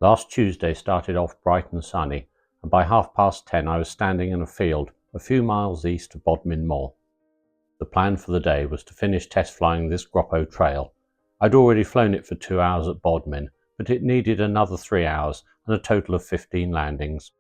Last Tuesday started off bright and sunny, and by 10:30 I was standing in a field a few miles east of Bodmin Moor. The plan for the day was to finish test flying this Groppo trail. I'd already flown it for 2 hours at Bodmin, but it needed another 3 hours and a total of 15 landings.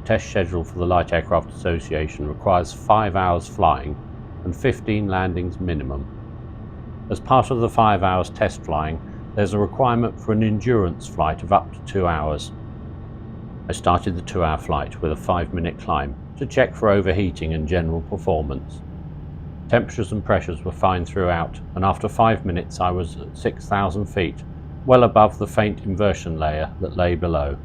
The test schedule for the Light Aircraft Association requires 5 hours flying and 15 landings minimum. As part of the 5 hours test flying, there's a requirement for an endurance flight of up to 2 hours. I started the 2-hour flight with a 5-minute climb to check for overheating and general performance. Temperatures and pressures were fine throughout, and after 5 minutes I was at 6,000 feet, well above the faint inversion layer that lay below.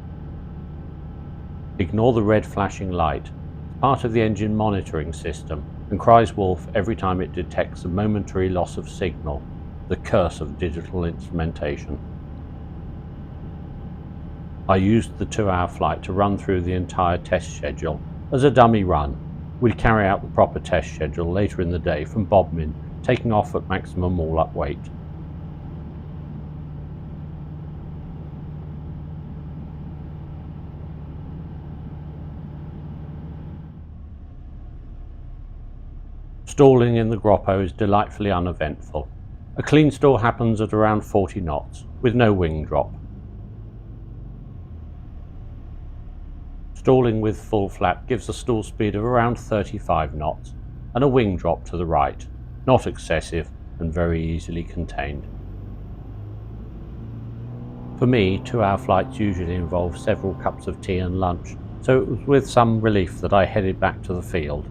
Ignore the red flashing light. It's part of the engine monitoring system and cries wolf every time it detects a momentary loss of signal, the curse of digital instrumentation. I used the 2-hour flight to run through the entire test schedule as a dummy run. We'd carry out the proper test schedule later in the day from Bodmin, taking off at maximum all-up weight. Stalling in the Groppo is delightfully uneventful. A clean stall happens at around 40 knots, with no wing drop. Stalling with full flap gives a stall speed of around 35 knots, and a wing drop to the right, not excessive and very easily contained. For me, 2-hour flights usually involve several cups of tea and lunch, so it was with some relief that I headed back to the field.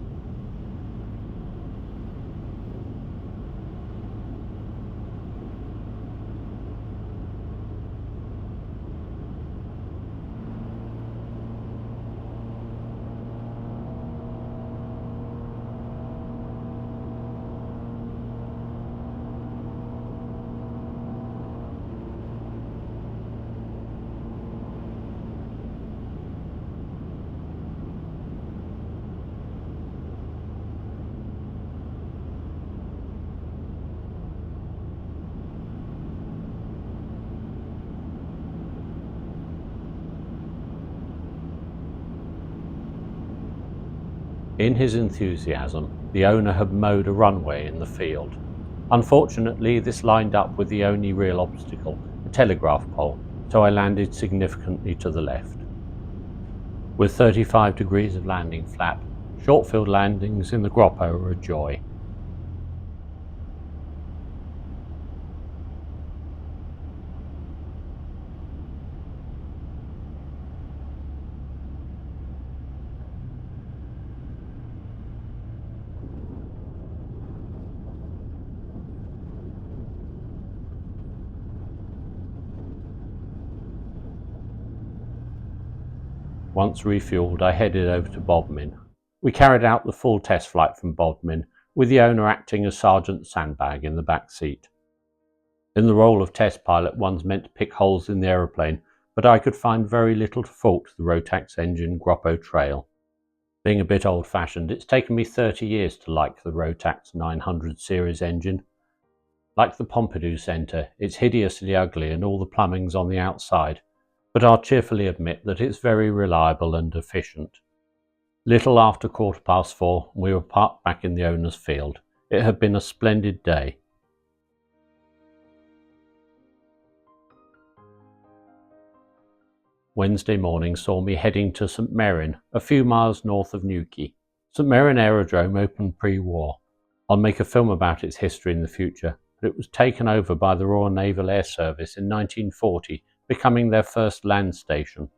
In his enthusiasm, the owner had mowed a runway in the field. Unfortunately, this lined up with the only real obstacle, a telegraph pole, so I landed significantly to the left. With 35 degrees of landing flap, short-field landings in the Groppo are a joy. Once refueled, I headed over to Bodmin. We carried out the full test flight from Bodmin, with the owner acting as Sergeant Sandbag in the back seat. In the role of test pilot, one's meant to pick holes in the aeroplane, but I could find very little to fault the Rotax engine Groppo trail. Being a bit old-fashioned, it's taken me 30 years to like the Rotax 900 series engine. Like the Pompidou Centre, it's hideously ugly and all the plumbing's on the outside, but I'll cheerfully admit that it's very reliable and efficient. Little after 4:15, we were parked back in the owner's field. It had been a splendid day. Wednesday morning saw me heading to St Mirren, a few miles north of Newquay. St Mirren Aerodrome opened pre-war. I'll make a film about its history in the future, but it was taken over by the Royal Naval Air Service in 1940, becoming their first land station.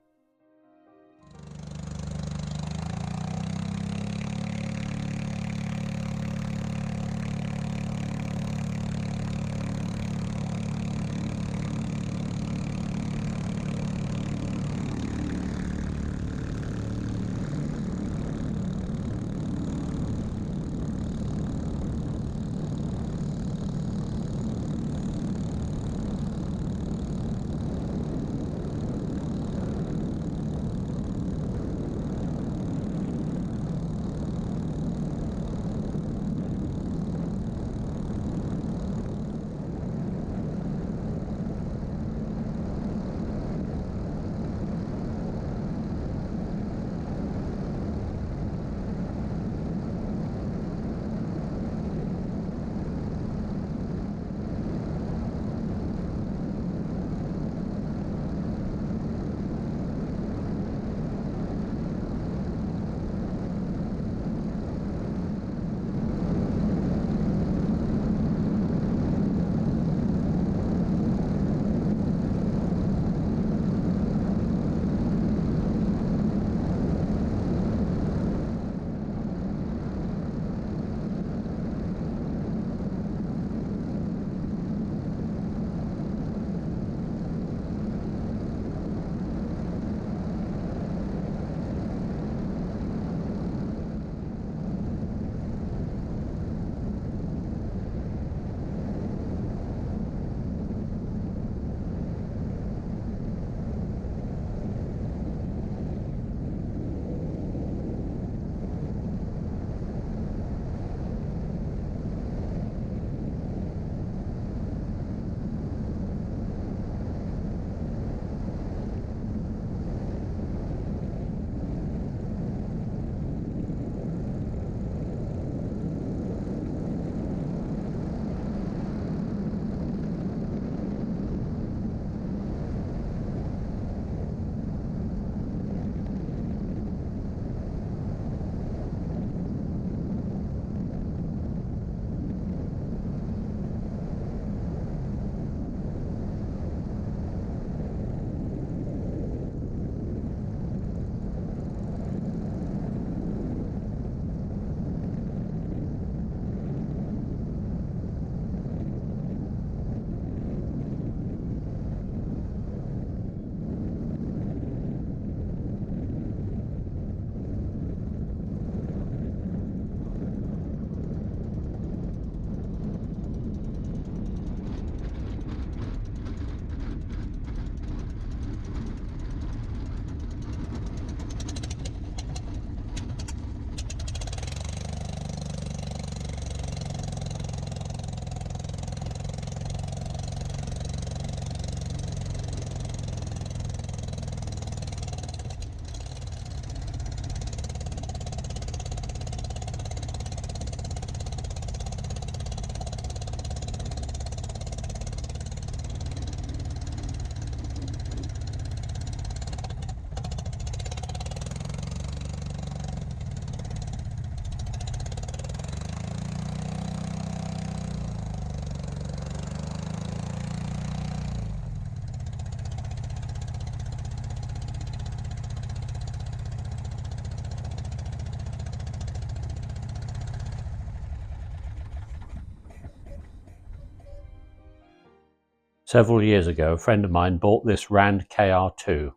Several years ago, a friend of mine bought this Rand KR2.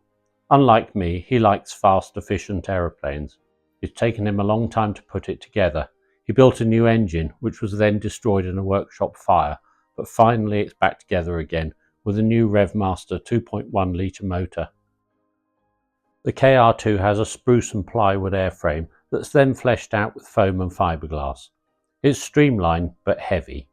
Unlike me, he likes fast, efficient aeroplanes. It's taken him a long time to put it together. He built a new engine, which was then destroyed in a workshop fire, but finally it's back together again with a new RevMaster 2.1 litre motor. The KR2 has a spruce and plywood airframe that's then fleshed out with foam and fiberglass. It's streamlined but heavy.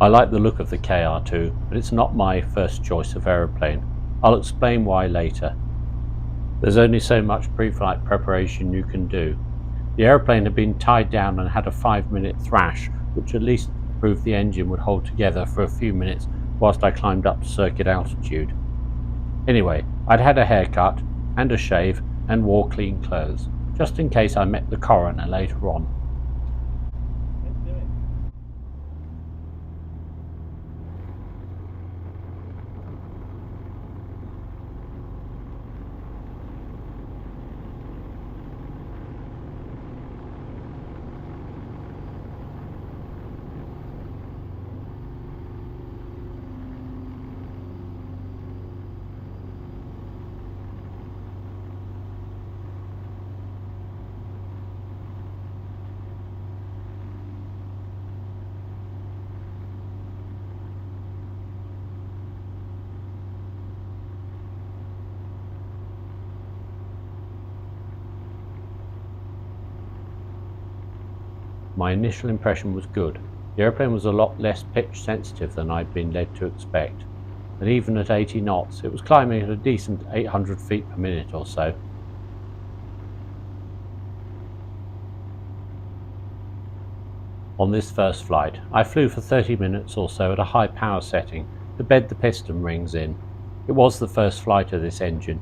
I like the look of the KR2, but it's not my first choice of aeroplane. I'll explain why later. There's only so much pre-flight preparation you can do. The aeroplane had been tied down and had a 5-minute thrash, which at least proved the engine would hold together for a few minutes whilst I climbed up to circuit altitude. Anyway, I'd had a haircut and a shave and wore clean clothes, just in case I met the coroner later on. My initial impression was good. The airplane was a lot less pitch sensitive than I'd been led to expect, and even at 80 knots it was climbing at a decent 800 feet per minute or so. On this first flight, I flew for 30 minutes or so at a high power setting to bed the piston rings in. It was the first flight of this engine.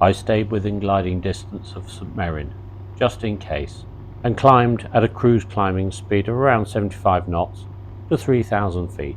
I stayed within gliding distance of St Mirren, just in case, and climbed at a cruise climbing speed of around 75 knots to 3,000 feet.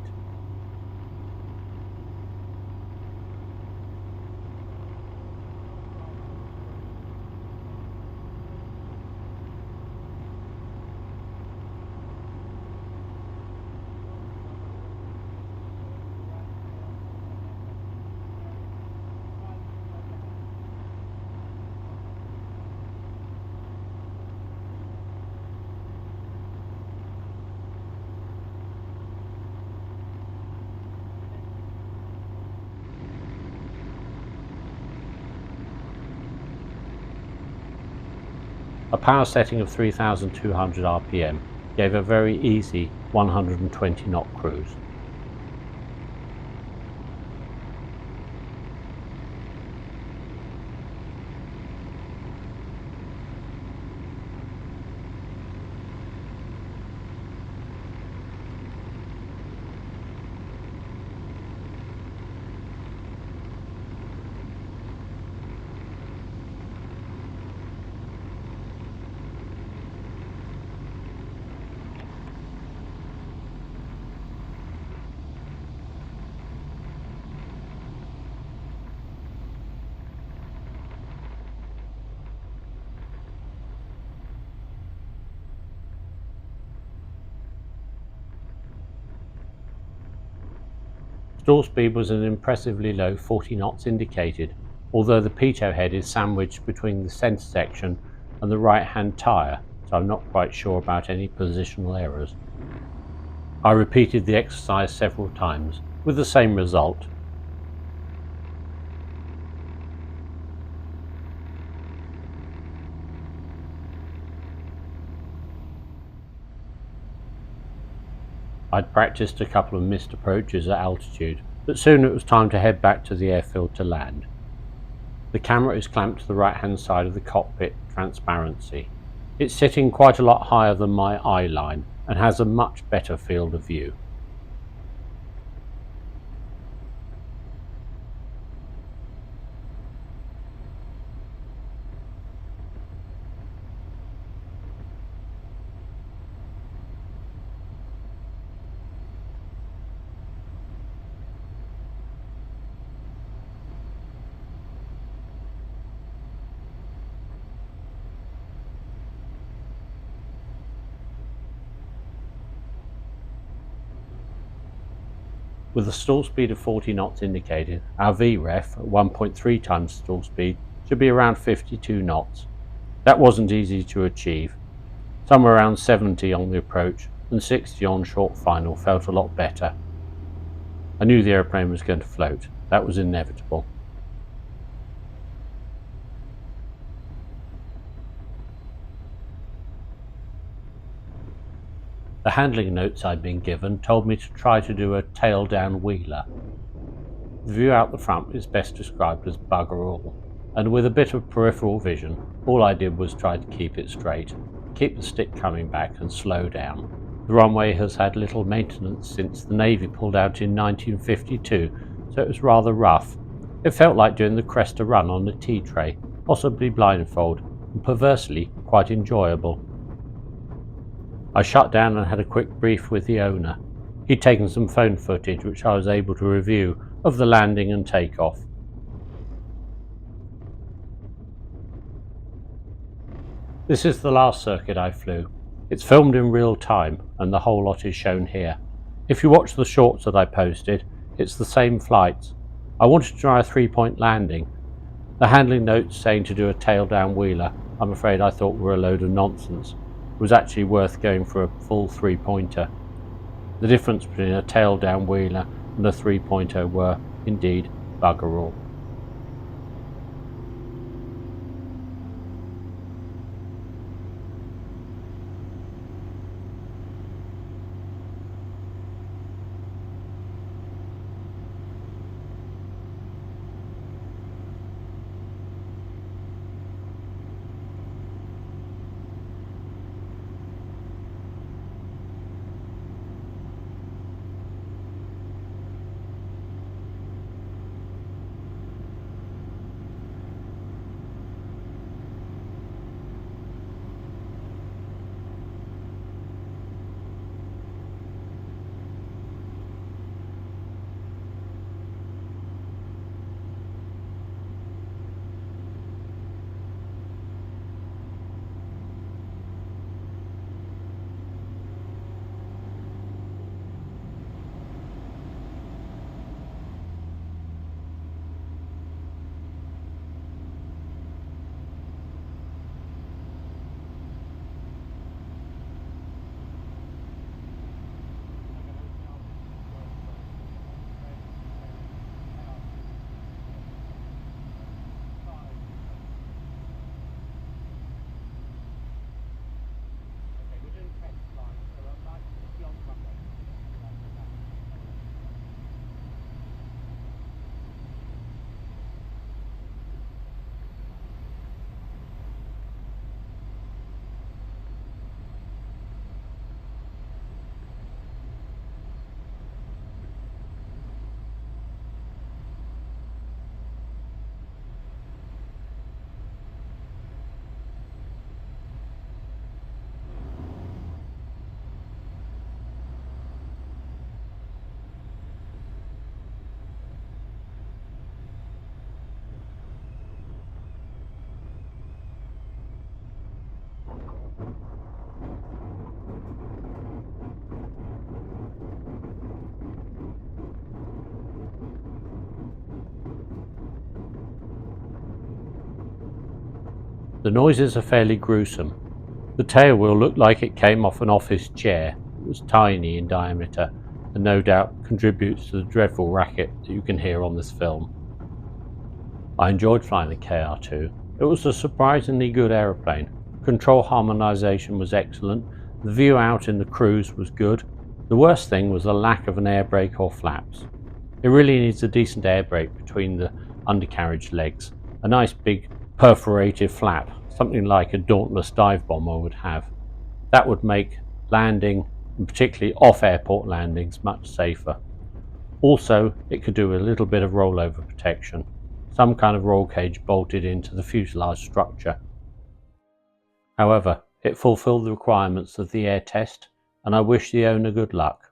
A power setting of 3,200 RPM gave a very easy 120 knot cruise. Stall speed was an impressively low 40 knots indicated, although the pitot head is sandwiched between the centre section and the right hand tyre, so I'm not quite sure about any positional errors. I repeated the exercise several times, with the same result. I'd practiced a couple of missed approaches at altitude, but soon it was time to head back to the airfield to land. The camera is clamped to the right hand side of the cockpit transparency. It's sitting quite a lot higher than my eye line and has a much better field of view. With a stall speed of 40 knots indicated, our VREF at 1.3 times stall speed should be around 52 knots. That wasn't easy to achieve. Somewhere around 70 on the approach and 60 on short final felt a lot better. I knew the airplane was going to float. That was inevitable. The handling notes I'd been given told me to try to do a tail-down wheeler. The view out the front is best described as bugger all, and with a bit of peripheral vision, all I did was try to keep it straight, keep the stick coming back and slow down. The runway has had little maintenance since the Navy pulled out in 1952, so it was rather rough. It felt like doing the Cresta run on a tea tray, possibly blindfold, and perversely quite enjoyable. I shut down and had a quick brief with the owner. He'd taken some phone footage which I was able to review of the landing and takeoff. This is the last circuit I flew. It's filmed in real time and the whole lot is shown here. If you watch the shorts that I posted, it's the same flights. I wanted to try a 3-point landing. The handling notes saying to do a tail down wheeler, I'm afraid I thought were a load of nonsense. It was actually worth going for a full 3-pointer. The difference between a tail down wheeler and a 3-pointer were, indeed, bugger all. The noises are fairly gruesome. The tail wheel looked like it came off an office chair. It was tiny in diameter and no doubt contributes to the dreadful racket that you can hear on this film. I enjoyed flying the KR2. It was a surprisingly good aeroplane. Control harmonization was excellent. The view out in the cruise was good. The worst thing was the lack of an air brake or flaps. It really needs a decent air brake between the undercarriage legs. A nice big perforated flap, something like a Dauntless dive bomber would have. That would make landing, and particularly off-airport landings, much safer. Also, it could do a little bit of rollover protection, some kind of roll cage bolted into the fuselage structure. However, it fulfilled the requirements of the air test, and I wish the owner good luck.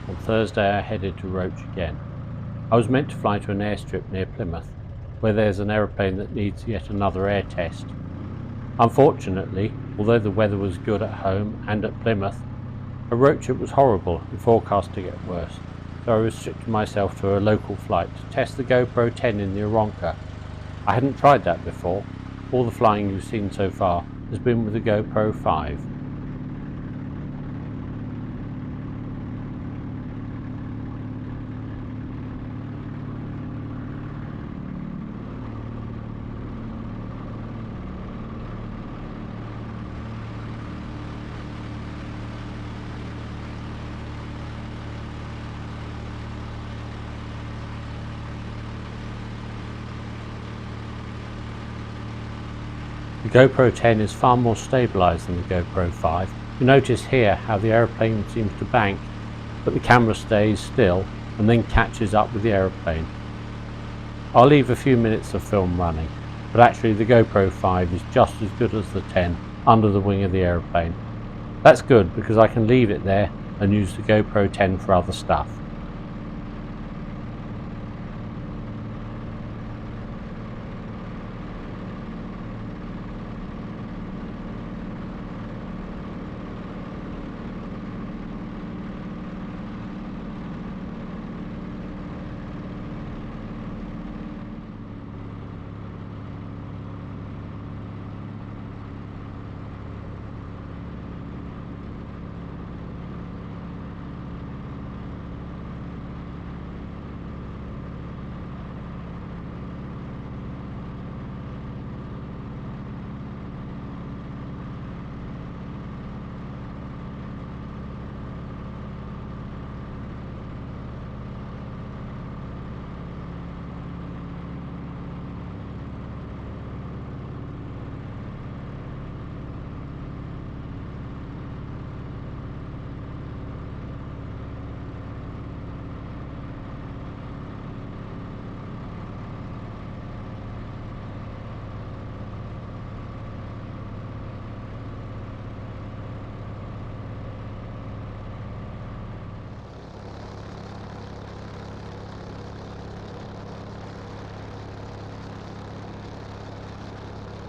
On Thursday I headed to Roach again. I was meant to fly to an airstrip near Plymouth, where there's an aeroplane that needs yet another air test. Unfortunately, although the weather was good at home and at Plymouth, at Roach it was horrible and forecast to get worse, so I restricted myself to a local flight to test the GoPro 10 in the Aronca. I hadn't tried that before. All the flying you've seen so far has been with the GoPro 5. The GoPro 10 is far more stabilised than the GoPro 5, You notice here how the aeroplane seems to bank, but the camera stays still and then catches up with the aeroplane. I'll leave a few minutes of film running, but actually the GoPro 5 is just as good as the 10 under the wing of the aeroplane. That's good because I can leave it there and use the GoPro 10 for other stuff.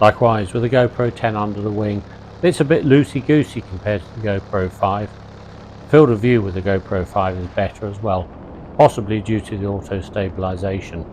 Likewise with the GoPro 10 under the wing, it's a bit loosey-goosey compared to the GoPro 5. Field of view with the GoPro 5 is better as well, possibly due to the auto stabilisation.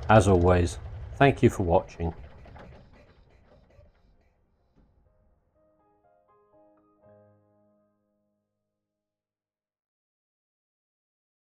As always, thank you for watching.